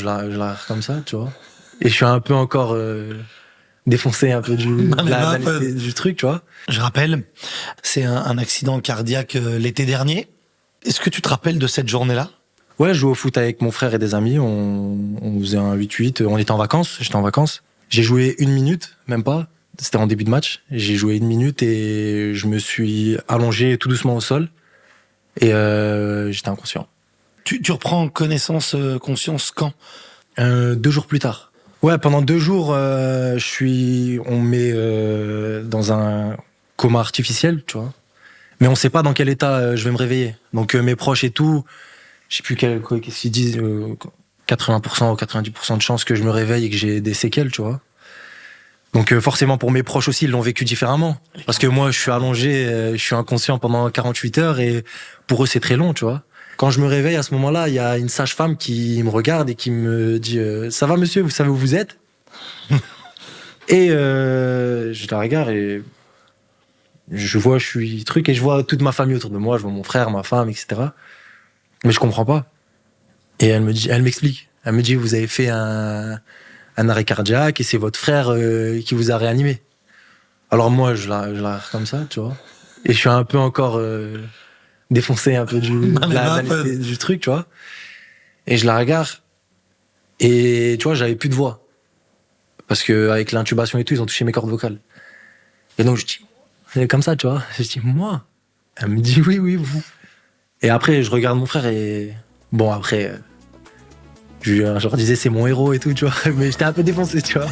je la regarde comme ça, tu vois. Et je suis un peu encore défoncé un peu du truc, tu vois. Je rappelle, c'est un accident cardiaque l'été dernier. Est-ce que tu te rappelles de cette journée-là ? Ouais, je jouais au foot avec mon frère et des amis. On faisait un 8-8. On était en vacances. J'étais en vacances. J'ai joué 1 minute, même pas. C'était en début de match. J'ai joué 1 minute et je me suis allongé tout doucement au sol. Et j'étais inconscient. Tu reprends conscience quand ? 2 jours plus tard. Ouais, pendant 2 jours, on me met dans un coma artificiel, tu vois. Mais on sait pas dans quel état je vais me réveiller. Donc mes proches et tout, je sais plus qu'est-ce qu'ils disent, 80% ou 90% de chances que je me réveille et que j'ai des séquelles, tu vois. Donc forcément pour mes proches aussi, ils l'ont vécu différemment. Parce que moi, je suis allongé, je suis inconscient pendant 48 heures et pour eux, c'est très long, tu vois. Quand je me réveille à ce moment-là, il y a une sage-femme qui me regarde et qui me dit « Ça va monsieur, vous savez où vous êtes ?» Et je la regarde et je suis truc et je vois toute ma famille autour de moi, je vois mon frère, ma femme, etc. Mais je comprends pas. Et elle m'explique. Elle me dit « Vous avez fait un arrêt cardiaque et c'est votre frère qui vous a réanimé. » Alors moi, je la regarde comme ça, tu vois. Et je suis un peu encore défoncé un peu du truc, tu vois. Et je la regarde et tu vois, j'avais plus de voix. Parce que avec l'intubation et tout, ils ont touché mes cordes vocales. Et donc je dis, c'est comme ça, tu vois. Je dis, moi. Elle me dit, oui, vous. Et après, je regarde mon frère et bon, après, je leur disais, c'est mon héros et tout, tu vois. Mais j'étais un peu défoncé, tu vois.